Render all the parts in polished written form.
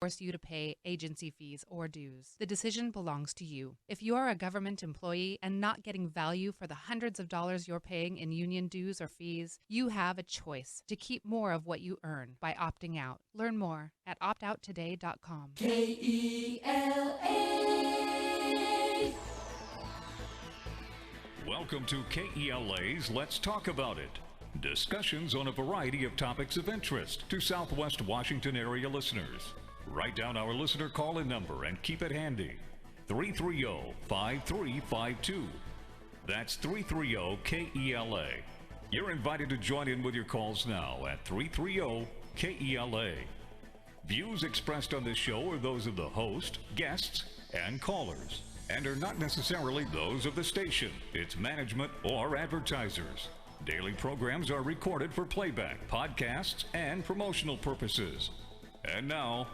force you to pay agency fees or dues. The decision belongs to you. If you are a government employee and not getting value for the hundreds of dollars you're paying in union dues or fees, you have a choice to keep more of what you earn by opting out. Learn more at optouttoday.com. KELA. Welcome to KELA's Let's Talk About It. Discussions on a variety of topics of interest to Southwest Washington area listeners. Write down our listener call-in number and keep it handy. 330-5352. That's 330-KELA. You're invited to join in with your calls now at 330-KELA. Views expressed on this show are those of the host, guests, and callers, and are not necessarily those of the station, its management, or advertisers. Daily programs are recorded for playback, podcasts, and promotional purposes. And now,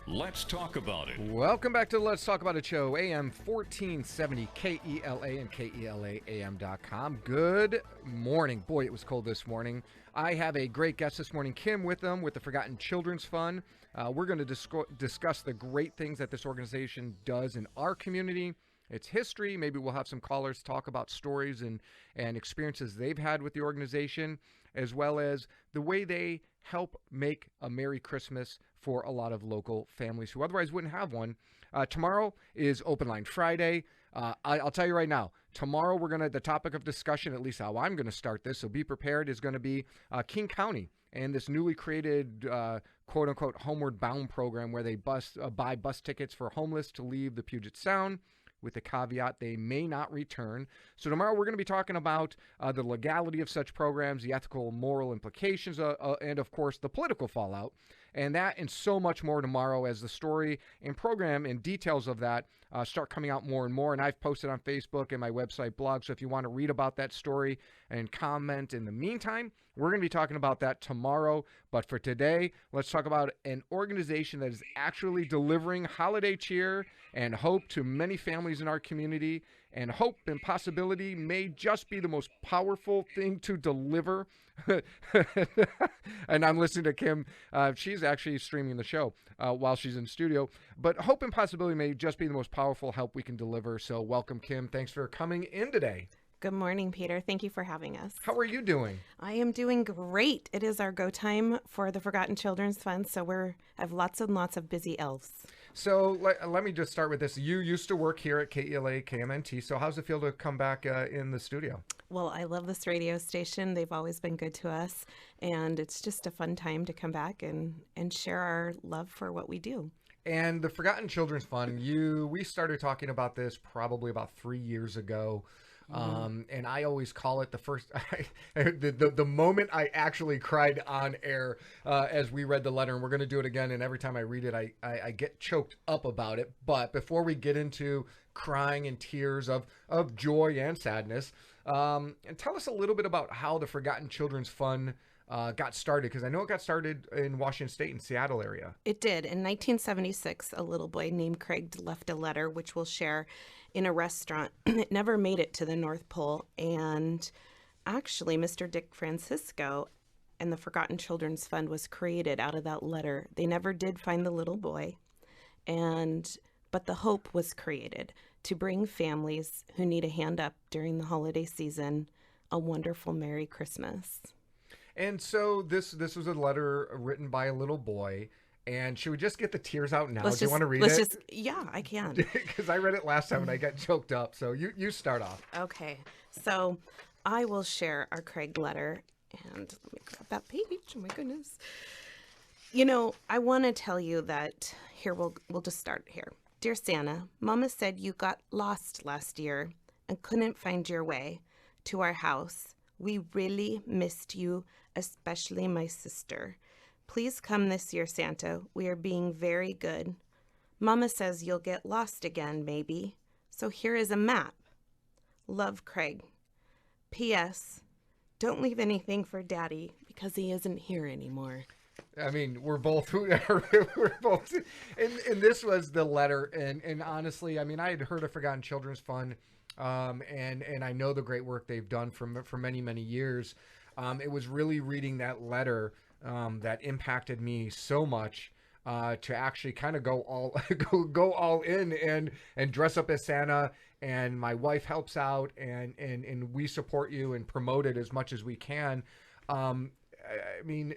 let's talk about it. Welcome back to the Let's Talk About It show, AM 1470 KELA and KELAAM.com. Good morning. Boy, it was cold this morning. I have a great guest this morning, Kim Witham with the Forgotten Children's Fund. We're going to discuss the great things that this organization does in our community, its history. Maybe we'll have some callers talk about stories and experiences they've had with the organization, as well as the way they help make a Merry Christmas for a lot of local families who otherwise wouldn't have one. Tomorrow is Open Line Friday. I'll tell you right now, tomorrow the topic of discussion, at least how I'm going to start this, so be prepared, is going to be King County and this newly created quote-unquote Homeward Bound program where they buy bus tickets for homeless to leave the Puget Sound, with the caveat they may not return. So tomorrow we're going to be talking about the legality of such programs, the ethical and moral implications, and of course the political fallout. And that and so much more tomorrow as the story and program and details of that start coming out more and more. And I've posted on Facebook and my website blog. So if you want to read about that story and comment in the meantime, we're going to be talking about that tomorrow. But for today, let's talk about an organization that is actually delivering holiday cheer and hope to many families in our community. And hope and possibility may just be the most powerful thing to deliver. And I'm listening to Kim. She's actually streaming the show while she's in studio. But hope and possibility may just be the most powerful help we can deliver. So welcome, Kim. Thanks for coming in today. Good morning, Peter. Thank you for having us. How are you doing? I am doing great. It is our go time for the Forgotten Children's Fund, so I have lots and lots of busy elves. So let me just start with this. You used to work here at KELA, KMNT, so how's it feel to come back in the studio? Well, I love this radio station. They've always been good to us, and it's just a fun time to come back and share our love for what we do. And the Forgotten Children's Fund, we started talking about this probably about 3 years ago. And I always call it the moment I actually cried on air as we read the letter, and we're going to do it again. And every time I read it, I get choked up about it. But before we get into crying and tears of joy and sadness, and tell us a little bit about how the Forgotten Children's Fund got started, because I know it got started in Washington State and Seattle area. It did. In 1976, a little boy named Craig left a letter, which we'll share, in a restaurant. It never made it to the North Pole. And actually, Mr. Dick Francisco and the Forgotten Children's Fund was created out of that letter. They never did find the little boy, but the hope was created to bring families who need a hand up during the holiday season a wonderful Merry Christmas. And so this was a letter written by a little boy. And should we just get the tears out now? Do you want to read it? Yeah, I can. Because I read it last time and I got choked up. So you start off. Okay. So I will share our Craig letter. And let me grab that page. Oh, my goodness. You know, I want to tell you that here, we'll just start here. Dear Santa, Mama said you got lost last year and couldn't find your way to our house. We really missed you, especially my sister. Please come this year, Santa. We are being very good. Mama says you'll get lost again, maybe. So here is a map. Love, Craig. P.S. Don't leave anything for Daddy because he isn't here anymore. I mean, we're both, and this was the letter. And honestly, I mean, I had heard of Forgotten Children's Fund, and I know the great work they've done for many, many years. It was really reading that letter that impacted me so much. to actually kind of go all go all in and dress up as Santa. And my wife helps out, and we support you and promote it as much as we can. I mean,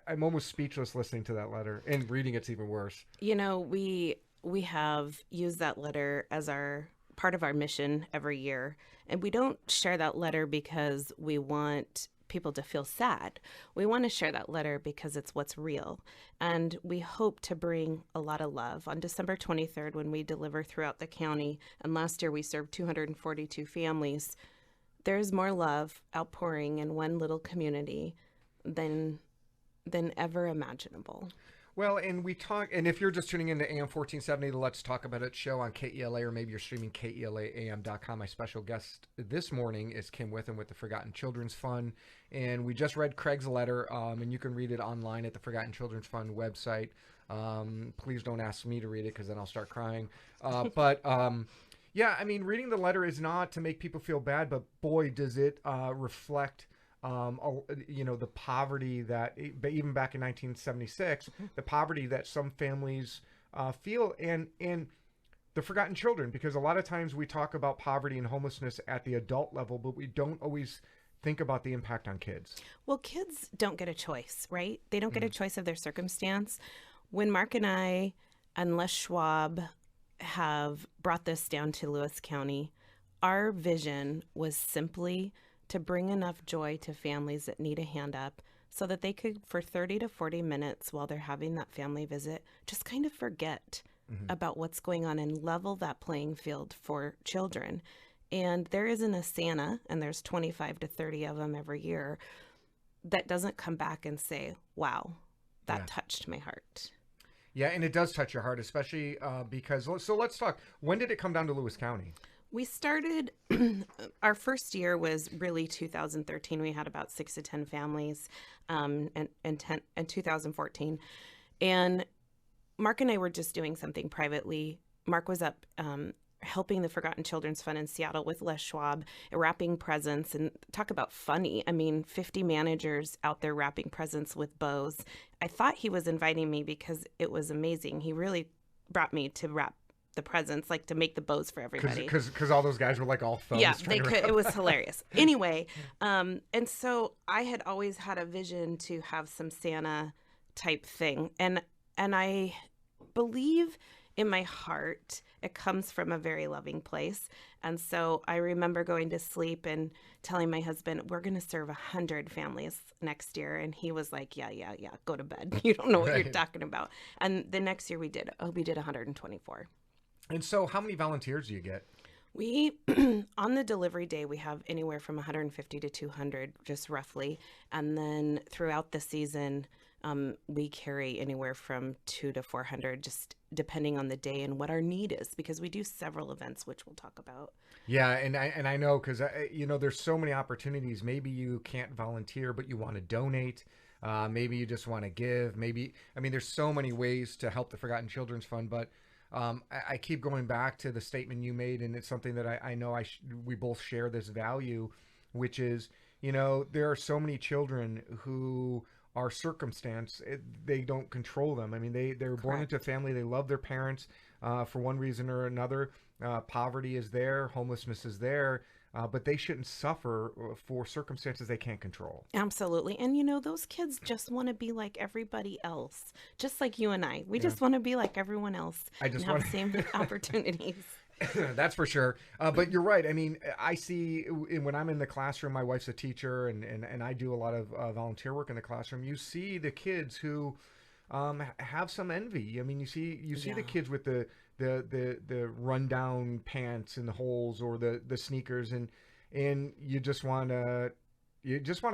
I'm almost speechless listening to that letter, and reading it's even worse. You know, we have used that letter as our part of our mission every year, and we don't share that letter because we want people to feel sad. We want to share that letter because it's what's real, and we hope to bring a lot of love. On December 23rd, when we deliver throughout the county, and last year we served 242 families, there's more love outpouring in one little community than ever imaginable. Well, and we talk, and if you're just tuning in to AM 1470, the Let's Talk About It show on KELA, or maybe you're streaming KELAAM.com, my special guest this morning is Kim Witham with the Forgotten Children's Fund. And we just read Craig's letter, and you can read it online at the Forgotten Children's Fund website. Please don't ask me to read it, because then I'll start crying. Yeah, I mean, reading the letter is not to make people feel bad, but boy, does it reflect the poverty that, even back in 1976, the poverty that some families feel, and the forgotten children, because a lot of times we talk about poverty and homelessness at the adult level, but we don't always think about the impact on kids. Well, kids don't get a choice, right? They don't get a choice of their circumstance. When Mark and I and Les Schwab have brought this down to Lewis County, our vision was simply to bring enough joy to families that need a hand up so that they could, for 30 to 40 minutes while they're having that family visit, just kind of forget about what's going on and level that playing field for children. And there isn't a Santa, and there's 25 to 30 of them every year, that doesn't come back and say, wow, that touched my heart. Yeah, and it does touch your heart, especially because, so let's talk. When did it come down to Lewis County? We started, our first year was really 2013. We had about 6 to 10 families in 2014. And Mark and I were just doing something privately. Mark was up helping the Forgotten Children's Fund in Seattle with Les Schwab, wrapping presents, and talk about funny. I mean, 50 managers out there wrapping presents with bows. I thought he was inviting me because it was amazing. He really brought me to wrap the presents, like to make the bows for everybody. Because all those guys were like all thumbs. Yeah, they could. It was hilarious. Anyway, and so I had always had a vision to have some Santa type thing, and I believe in my heart it comes from a very loving place. And so I remember going to sleep and telling my husband, we're going to serve 100 families next year. And he was like, yeah, go to bed. You don't know what you're talking about. And the next year we did 124. And so how many volunteers do you get? We, on the delivery day, we have anywhere from 150 to 200, just roughly. And then throughout the season, we carry anywhere from 200 to 400, just depending on the day and what our need is, because we do several events, which we'll talk about. Yeah, and I know, because there's so many opportunities. Maybe you can't volunteer, but you want to donate. Maybe you just want to give. There's so many ways to help the Forgotten Children's Fund, but I keep going back to the statement you made, and it's something that I know we both share this value, which is, there are so many children who are circumstance, they don't control them. I mean, they're born into a family, they love their parents for one reason or another. Poverty is there, homelessness is there, but they shouldn't suffer for circumstances they can't control. Absolutely. And those kids just want to be like everybody else, just like you and I. We just want to be like everyone else and have the same opportunities. That's for sure. But you're right. I mean, I see when I'm in the classroom, my wife's a teacher, and I do a lot of volunteer work in the classroom. You see the kids who have some envy. I mean, you see the kids with the rundown pants and the holes, or the sneakers, and you just want to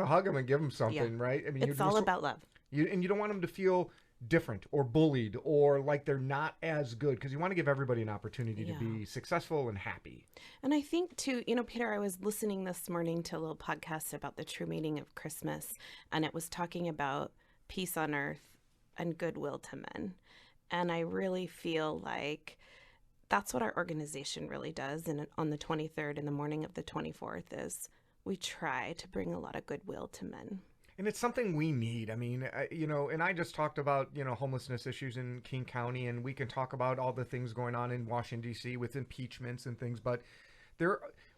hug them and give them something, right? I mean, it's all about love. And you don't want them to feel different or bullied or like they're not as good, because you want to give everybody an opportunity to be successful and happy. And I think too, Peter, I was listening this morning to a little podcast about the true meaning of Christmas, and it was talking about peace on earth and goodwill to men. And I really feel like that's what our organization really does. And on the 23rd and the morning of the 24th is we try to bring a lot of goodwill to men. And it's something we need. I mean, and I just talked about, homelessness issues in King County, and we can talk about all the things going on in Washington, D.C. with impeachments and things, but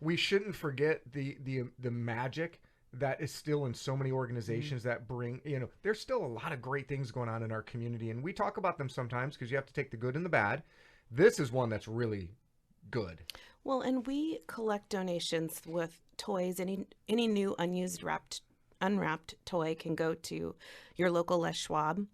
we shouldn't forget the magic that is still in so many organizations that bring, there's still a lot of great things going on in our community, and we talk about them sometimes because you have to take the good and the bad. This is one that's really good. Well, and we collect donations with toys. Any new unwrapped toy can go to your local Les Schwab.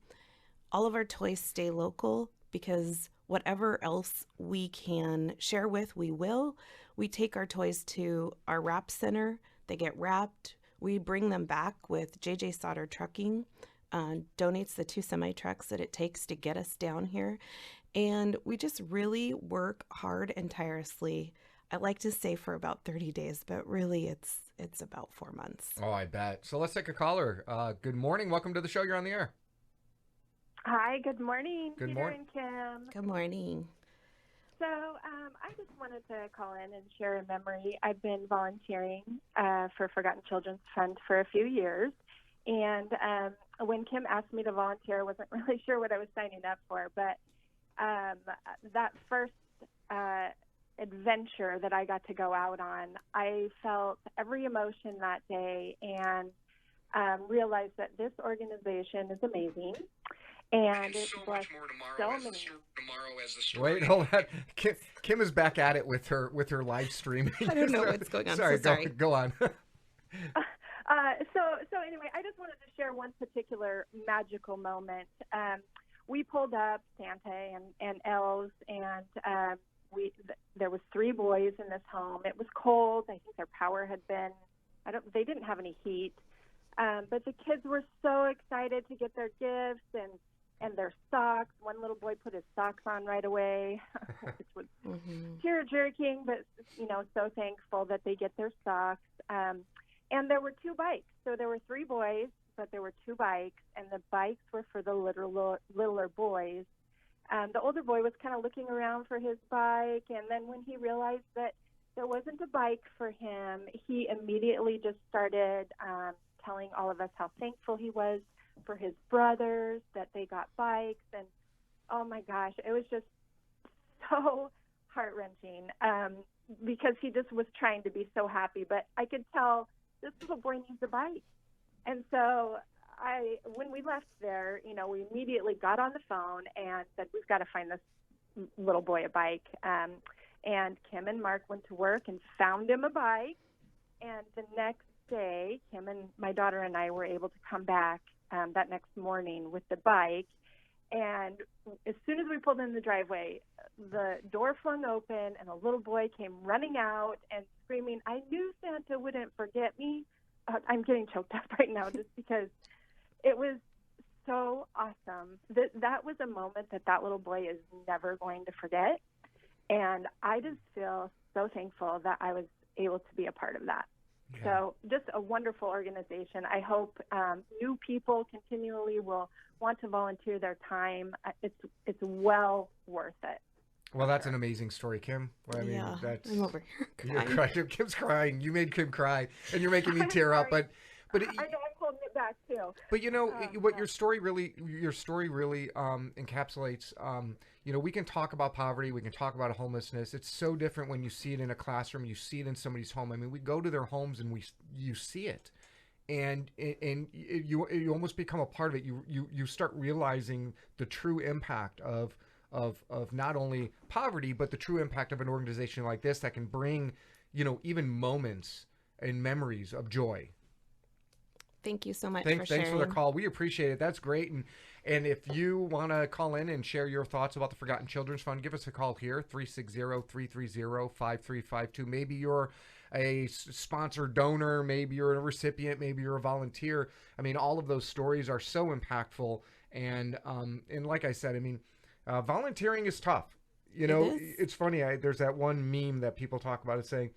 All of our toys stay local because whatever else we can share with, we will. We take our toys to our wrap center. They get wrapped. We bring them back with JJ Sauter Trucking, donates the 2 semi-trucks that it takes to get us down here. And we just really work hard and tirelessly. I like to say for about 30 days, but really it's about 4 months. Oh, I bet. So let's take a caller. Good morning. Welcome to the show. You're on the air. Hi, good morning, Good Peter morning. and Kim. Good morning. So I just wanted to call in and share a memory. I've been volunteering for Forgotten Children's Fund for a few years. And when Kim asked me to volunteer, I wasn't really sure what I was signing up for. But that first adventure that I got to go out on, I felt every emotion that day and realized that this organization is amazing. And it blessed so many. Wait, hold on. Kim is back at it with her live stream. I don't know what's going on. Sorry, So sorry. Go on. So anyway, I just wanted to share one particular magical moment. We pulled up Santa and elves, and there was 3 boys in this home. It was cold. I think their power had been. They didn't have any heat, but the kids were so excited to get their gifts and their socks. One little boy put his socks on right away, which was tear-jerking, but, so thankful that they get their socks. And there were 2 bikes. So there were 3 boys, but there were 2 bikes, and the bikes were for the littler boys. The older boy was kind of looking around for his bike, and then when he realized that there wasn't a bike for him, he immediately just started telling all of us how thankful he was for his brothers, that they got bikes. And oh my gosh, it was just so heart-wrenching because he just was trying to be so happy. But I could tell this little boy needs a bike. And so when we left there, we immediately got on the phone and said, we've got to find this little boy a bike. And Kim and Mark went to work and found him a bike. And the next day, Kim and my daughter and I were able to come back that next morning with the bike. And as soon as we pulled in the driveway, the door flung open and a little boy came running out and screaming, I knew Santa wouldn't forget me. I'm getting choked up right now just because it was so awesome. That was a moment that little boy is never going to forget. And I just feel so thankful that I was able to be a part of that. Yeah. So just a wonderful organization. I hope new people continually will want to volunteer their time. It's well worth it. Well, that's an amazing story, Kim. Well, I mean, that's, I'm over here crying. You're crying. Kim's crying. You made Kim cry, and you're making me tear up. But I know I'm holding it back too. But what your story really encapsulates. We can talk about poverty, we can talk about homelessness. It's so different when you see it in a classroom, you see it in somebody's home. I mean, we go to their homes and you see it, and you almost become a part of it. You start realizing the true impact of not only poverty, but the true impact of an organization like this that can bring, even moments and memories of joy. Thank you so much for sharing. Thanks for the call. We appreciate it. That's great. And if you want to call in and share your thoughts about the Forgotten Children's Fund, give us a call here, 360-330-5352. Maybe you're a sponsor donor, maybe you're a recipient, maybe you're a volunteer. I mean, all of those stories are so impactful. And like I said, I mean, volunteering is tough. It's funny. There's that one meme that people talk about. It's saying,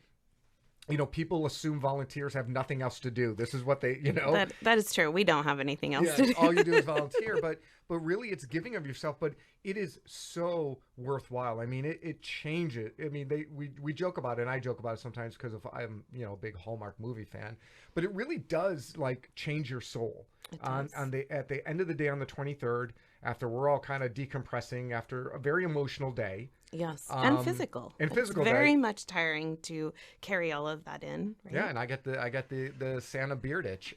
People assume volunteers have nothing else to do. This is what they, That is true. We don't have anything else to do. all you do is volunteer, but really it's giving of yourself, but it is so worthwhile. I mean, it changes. I mean, we joke about it, and I joke about it sometimes because I'm, a big Hallmark movie fan, but it really does like change your soul. At the end of the day on the 23rd, after we're all kind of decompressing after a very emotional day. Yes, and physical. It's very much tiring to carry all of that in. Right? Yeah, and I get the Santa beard itch.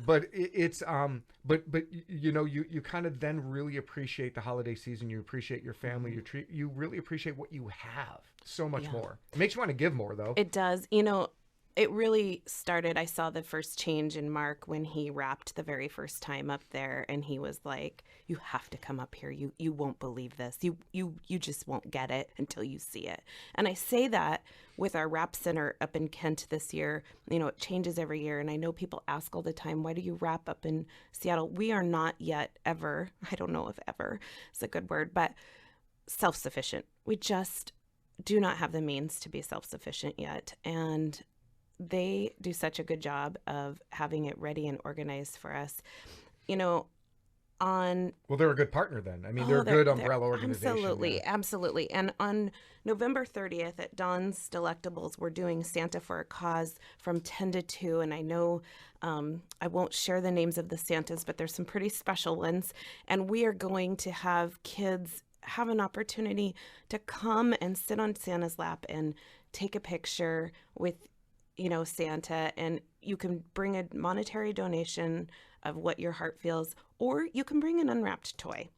But it's you kind of then really appreciate the holiday season. You appreciate your family. You really appreciate what you have so much more. It makes you want to give more, though. It does. It really started. I saw the first change in Mark when he rapped the very first time up there, and he was like, "You have to come up here. You won't believe this. You just won't get it until you see it." And I say that with our rap center up in Kent this year. It changes every year, and I know people ask all the time, "Why do you rap up in Seattle?" We are not yet ever. I don't know if ever is a good word, but self-sufficient. We just do not have the means to be self-sufficient yet, and they do such a good job of having it ready and organized for us. Well, they're a good partner then. I mean, they're a good umbrella organization. Absolutely. And on November 30th at Dawn's Delectables, we're doing Santa for a Cause from 10 to 2. And I know I won't share the names of the Santas, but there's some pretty special ones. And we are going to have kids have an opportunity to come and sit on Santa's lap and take a picture with Santa, and you can bring a monetary donation of what your heart feels, or you can bring an unwrapped toy.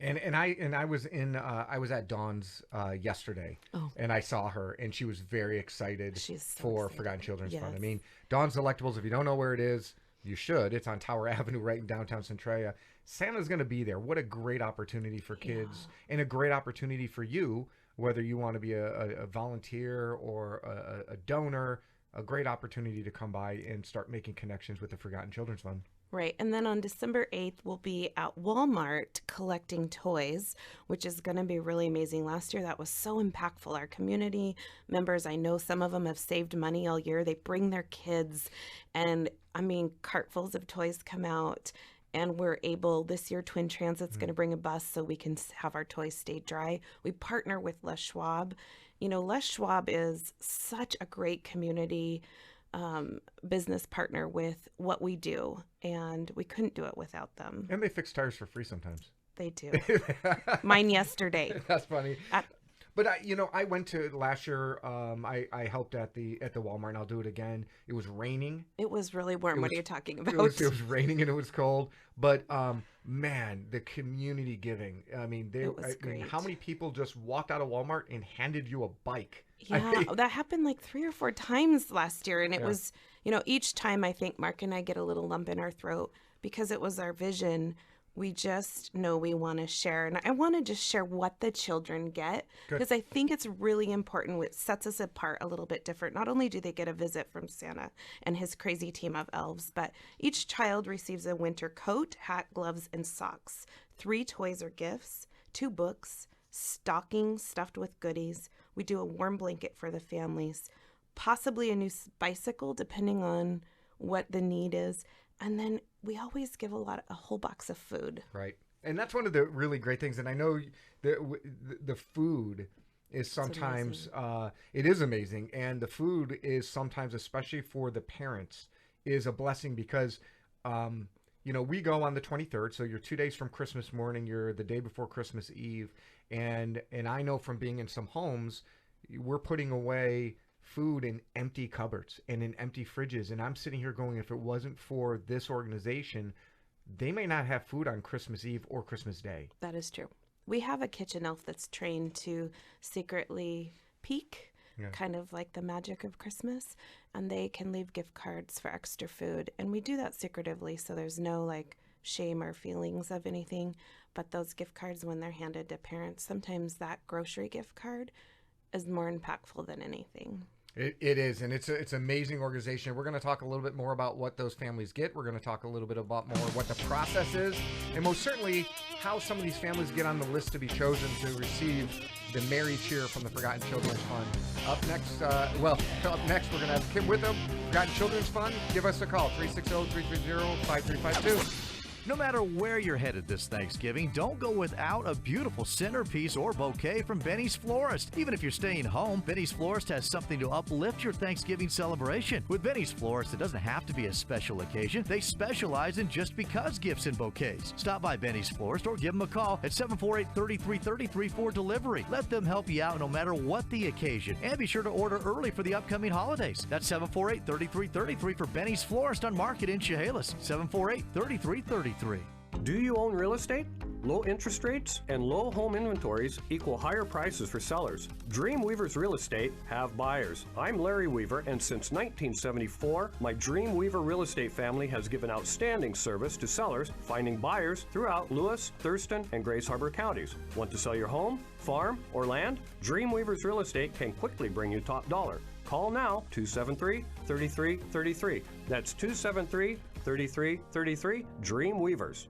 And I was at Dawn's yesterday, and I saw her, and she was very excited for Forgotten Children's Fund. I mean, Dawn's Delectables, if you don't know where it is, you should. It's on Tower Avenue right in downtown Centralia. Santa's going to be there. What a great opportunity for kids, and a great opportunity for you, whether you want to be a volunteer or a donor. A great opportunity to come by and start making connections with the Forgotten Children's Fund. Right. And then on December 8th, we'll be at Walmart collecting toys, which is going to be really amazing. Last year, that was so impactful. Our community members, I know some of them have saved money all year. They bring their kids, and cartfuls of toys come out. And we're able, this year, Twin Transit's going to bring a bus so we can have our toys stay dry. We partner with Les Schwab. Les Schwab is such a great community business partner with what we do, and we couldn't do it without them. And they fix tires for free sometimes. They do. Mine yesterday. That's funny. But I went to last year. I helped at the Walmart, and I'll do it again. It was raining. It was really warm. What are you talking about? It was raining and it was cold. But man, the community giving. I mean, great. How many people just walked out of Walmart and handed you a bike? Yeah, that happened like 3 or 4 times last year, and it was, each time I think Mark and I get a little lump in our throat because it was our vision. We just know we want to share. And I want to just share what the children get, because I think it's really important. It sets us apart a little bit different. Not only do they get a visit from Santa and his crazy team of elves, but each child receives a winter coat, hat, gloves, and socks, 3 toys or gifts, 2 books, stockings stuffed with goodies. We do a warm blanket for the families, possibly a new bicycle, depending on what the need is. And then we always give a whole box of food. Right. And that's one of the really great things. And I know the food is sometimes, it is amazing. And the food is sometimes, especially for the parents, is a blessing because, we go on the 23rd. So you're 2 days from Christmas morning. You're the day before Christmas Eve. And I know from being in some homes, we're putting away food in empty cupboards and in empty fridges, and I'm sitting here going, if it wasn't for this organization, they may not have food on Christmas Eve or Christmas Day. That is true. We have a kitchen elf that's trained to secretly peek, kind of like the magic of Christmas, and they can leave gift cards for extra food, and we do that secretively, so there's no shame or feelings of anything. But those gift cards, when they're handed to parents, sometimes that grocery gift card is more impactful than anything. It is, and it's an amazing organization. We're going to talk a little bit more about what those families get. We're going to talk a little bit about more what the process is, and most certainly how some of these families get on the list to be chosen to receive the Mary Cheer from the Forgotten Children's Fund. Up next, we're going to have Kim Witham, Forgotten Children's Fund. Give us a call, 360-330-5352. No matter where you're headed this Thanksgiving, don't go without a beautiful centerpiece or bouquet from Benny's Florist. Even if you're staying home, Benny's Florist has something to uplift your Thanksgiving celebration. With Benny's Florist, it doesn't have to be a special occasion. They specialize in just because gifts and bouquets. Stop by Benny's Florist or give them a call at 748-3333 for delivery. Let them help you out no matter what the occasion. And be sure to order early for the upcoming holidays. That's 748-3333 for Benny's Florist on Market in Chehalis. 748-3333. Do you own real estate? Low interest rates and low home inventories equal higher prices for sellers. Dreamweaver's Real Estate have buyers. I'm Larry Weaver, and since 1974, my Dreamweaver Real Estate family has given outstanding service to sellers finding buyers throughout Lewis, Thurston, and Grace Harbor counties. Want to sell your home, farm, or land? Dreamweaver's Real Estate can quickly bring you top dollar. Call now, 273-3333. That's 273-3333, Dreamweavers.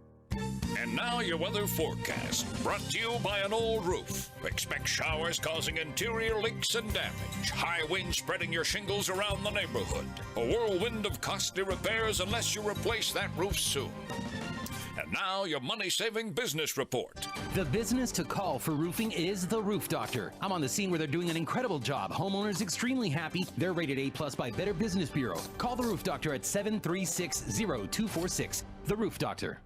And now your weather forecast, brought to you by an old roof. Expect showers causing interior leaks and damage. High winds spreading your shingles around the neighborhood. A whirlwind of costly repairs unless you replace that roof soon. And now your money-saving business report. The business to call for roofing is The Roof Doctor. I'm on the scene where they're doing an incredible job. Homeowners extremely happy. They're rated A+ by Better Business Bureau. Call The Roof Doctor at 736-0246. The Roof Doctor.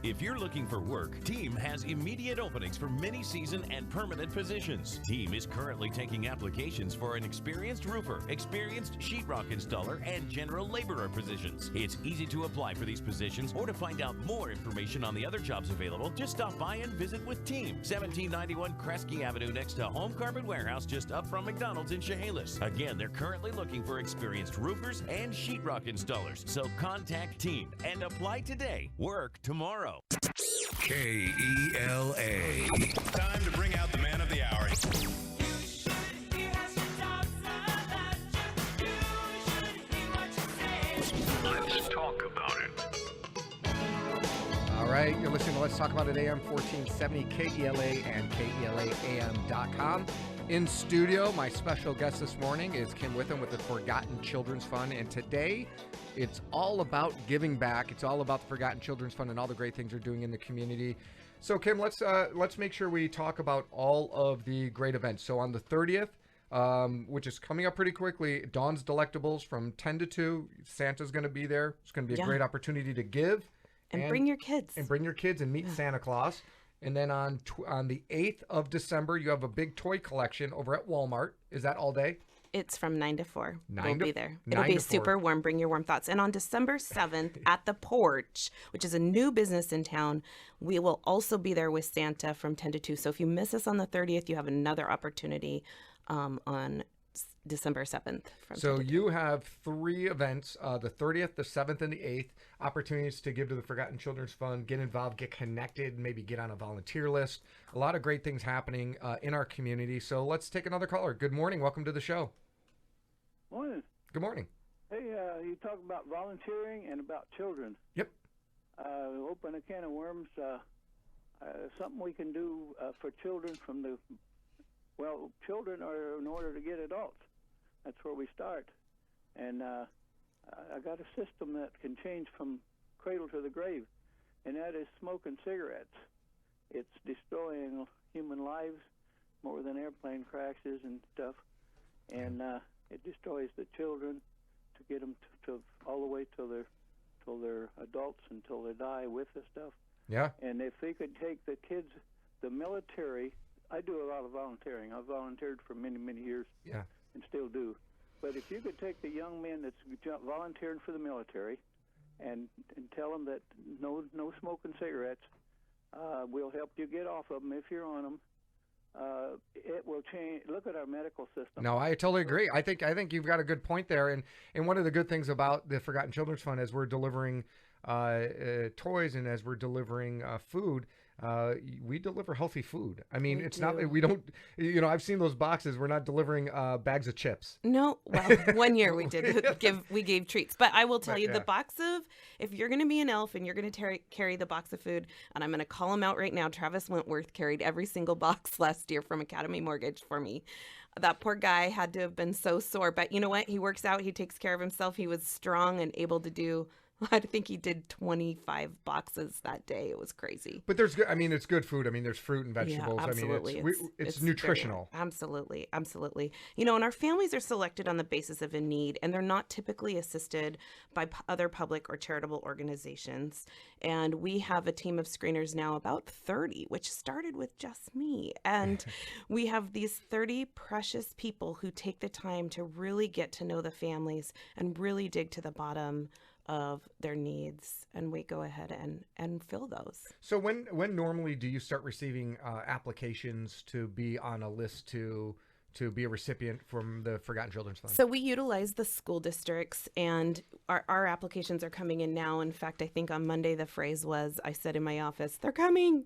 If you're looking for work, Team has immediate openings for many season and permanent positions. Team is currently taking applications for an experienced roofer, experienced sheetrock installer, and general laborer positions. It's easy to apply for these positions, or to find out more information on the other jobs available, just stop by and visit with Team. 1791 Kresge Avenue next to Home Carpet Warehouse, just up from McDonald's in Chehalis. Again, they're currently looking for experienced roofers and sheetrock installers. So contact Team and apply today. Work tomorrow. KELA. Time to bring out the man of the hour. Let's talk about it. All right, you're listening to Let's Talk About It, AM 1470, KELA and KELAAM.com. In studio, my special guest this morning is Kim Witham with the Forgotten Children's Fund, and today it's all about giving back. It's all about the Forgotten Children's Fund and all the great things they're doing in the community. So, Kim, let's make sure we talk about all of the great events. So on the 30th, which is coming up pretty quickly, Dawn's Delectables from 10 to 2. Santa's going to be there. It's going to be a great opportunity to give. And bring your kids. And bring your kids and meet Santa Claus. And then on the 8th of December, you have a big toy collection over at Walmart. Is that all day? It's from 9 to 4. We'll be there. 9 It'll be to 4. super warm. Bring your warm thoughts. And on December 7th at the Porch, which is a new business in town, we will also be there with Santa from 10 to 2. So if you miss us on the 30th, you have another opportunity on December 7th. So you have 3 events, the 30th, the 7th, and the 8th, opportunities to give to the Forgotten Children's Fund, get involved, get connected, maybe get on a volunteer list. A lot of great things happening in our community. So let's take another caller. Good morning. Welcome to the show. Morning. Good morning. Hey, you talk about volunteering and about children. Yep. Open a can of worms. Something we can do for children from the, well, children are in order to get adults. That's where we start. And I got a system that can change from cradle to the grave, and that is smoking cigarettes. It's destroying human lives more than airplane crashes and stuff. And it destroys the children to get them to all the way till they're adults, until they die with the stuff. Yeah. And if they could take the kids, the military, I do a lot of volunteering. I've volunteered for many, many years. Yeah. And still do. But if you could take the young men that's volunteering for the military and tell them that no smoking cigarettes, we'll help you get off of them if you're on them. It will change. Look at our medical system. No, I totally agree. I think you've got a good point there. And one of the good things about the Forgotten Children's Fund, as we're delivering toys and as we're delivering food, we deliver healthy food. I mean, We it's do. not, we don't, I've seen those boxes. We're not delivering bags of chips. No, well, one year we did we gave treats, but I will tell But, you the yeah. box of, if you're going to be an elf and you're going to carry the box of food, and I'm going to call him out right now. Travis Wentworth carried every single box last year from Academy Mortgage for me. That poor guy had to have been so sore, but you know what? He works out. He takes care of himself. He was strong and able to do. I think he did 25 boxes that day. It was crazy. But there's good, I mean, it's good food. I mean, there's fruit and Yeah, vegetables. absolutely. I mean, it's very- nutritional. absolutely. Absolutely. And our families are selected on the basis of a need, and they're not typically assisted by other public or charitable organizations. And we have a team of screeners now, about 30, which started with just me. And we have these 30 precious people who take the time to really get to know the families and really dig to the bottom of their needs, and we go ahead and fill those. So when normally do you start receiving applications to be on a list to be a recipient from the Forgotten Children's Fund? So we utilize the school districts, and our applications are coming in now. In fact, I think on Monday the phrase was, I said in my office, they're coming.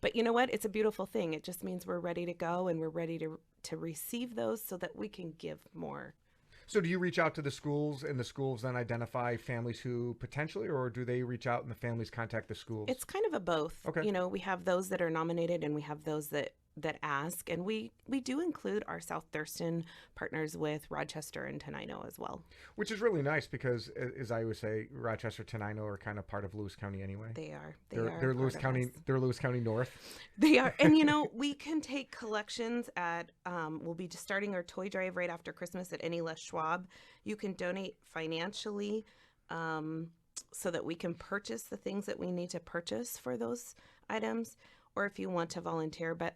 But you know what? It's a beautiful thing. It just means we're ready to go, and we're ready to receive those so that we can give more. So do you reach out to the schools, and the schools then identify families who potentially, or do they reach out and the families contact the schools? It's kind of a both. Okay. We have those that are nominated, and we have those that ask, and we do include our South Thurston partners with Rochester and Tenino as well. Which is really nice because, as I always say, Rochester, Tenino are kind of part of Lewis County anyway. They are. They're Lewis County. They're Lewis County North. They are. And, we can take collections at, we'll be just starting our toy drive right after Christmas at any Les Schwab. You can donate financially so that we can purchase the things that we need to purchase for those items, or if you want to volunteer. But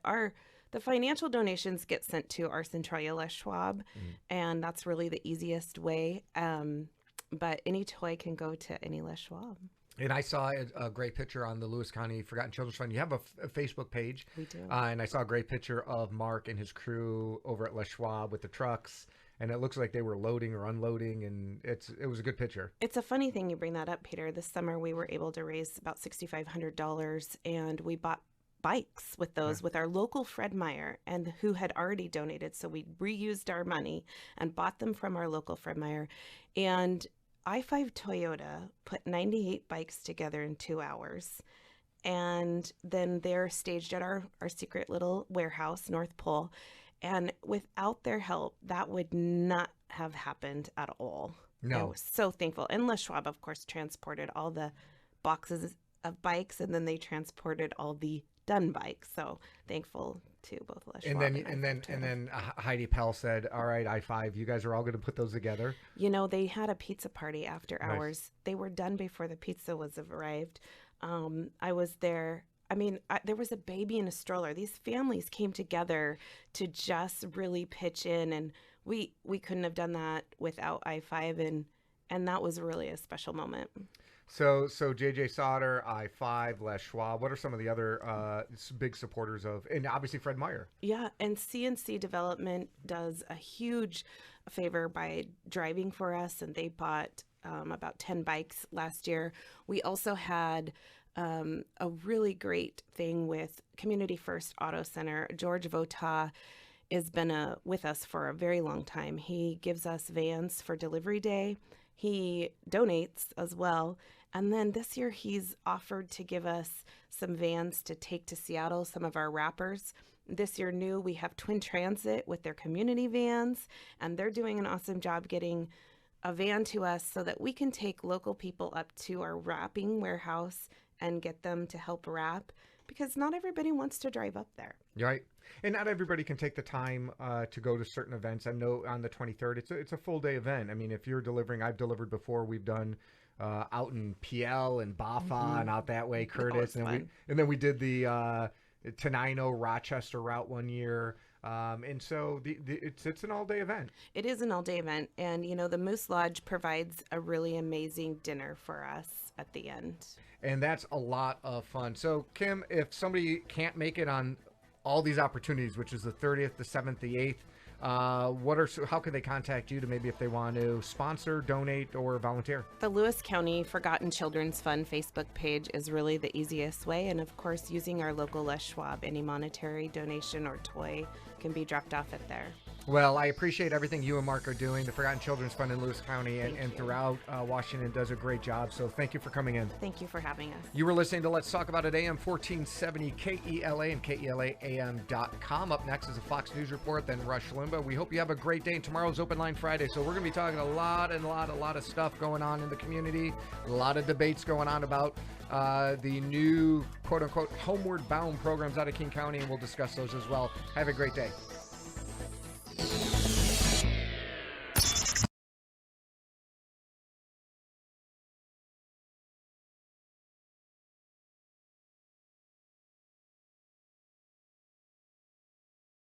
the financial donations get sent to our Centralia Les Schwab, and that's really the easiest way. But any toy can go to any Les Schwab. And I saw a great picture on the Lewis County Forgotten Children's Fund. You have a Facebook page. We do. And I saw a great picture of Mark and his crew over at Les Schwab with the trucks. And it looks like they were loading or unloading, and it was a good picture. It's a funny thing you bring that up, Peter. This summer we were able to raise about $6,500, and we bought bikes with those with our local Fred Meyer, and who had already donated. So we reused our money and bought them from our local Fred Meyer. And I-5 Toyota put 98 bikes together in 2 hours. And then they're staged at our secret little warehouse, North Pole. And without their help, that would not have happened at all. No. I was so thankful. And Les Schwab, of course, transported all the boxes of bikes, and then they transported all the done bikes. So thankful to both Les Schwab And then Heidi Pell said, "All right, I-5, you guys are all going to put those together." They had a pizza party after Nice. hours. They were done before the pizza was arrived. I was there. I mean, there was a baby in a stroller. These families came together to just really pitch in, and we couldn't have done that without I-5, and that was really a special moment. So JJ Sauter, I-5, Les Schwab. What are some of the other big supporters of, and obviously Fred Meyer? Yeah, and CNC Development does a huge favor by driving for us, and they bought about 10 bikes last year. We also had a really great thing with Community First Auto Center. George Vota has been with us for a very long time. He gives us vans for delivery day. He donates as well. And then this year he's offered to give us some vans to take to Seattle, some of our wrappers. This year new, we have Twin Transit with their community vans, and they're doing an awesome job getting a van to us so that we can take local people up to our wrapping warehouse and get them to help wrap, because not everybody wants to drive up there. Right. And not everybody can take the time to go to certain events. I know on the 23rd, it's a full day event. I mean, if you're delivering, I've delivered before. We've done out in PL and Bafa and out that way, Curtis. And then we did the Tenino Rochester route one year. And so it's an all-day event. It is an all-day event. And, the Moose Lodge provides a really amazing dinner for us at the end. And that's a lot of fun. So, Kim, if somebody can't make it on all these opportunities, which is the 30th, the 7th, the 8th. How can they contact you to maybe if they want to sponsor, donate, or volunteer? The Lewis County Forgotten Children's Fund Facebook page is really the easiest way. And of course, using our local Les Schwab, any monetary donation or toy can be dropped off at there. Well, I appreciate everything you and Mark are doing. The Forgotten Children's Fund in Lewis County and throughout Washington does a great job. So thank you for coming in. Thank you for having us. You were listening to Let's Talk About It, AM 1470 KELA and KELAAM.com. Up next is a Fox News Report, then Rush Limbaugh. We hope you have a great day. Tomorrow's Open Line Friday, so we're going to be talking a lot of stuff going on in the community. A lot of debates going on about the new, quote-unquote, homeward bound programs out of King County, and we'll discuss those as well. Have a great day.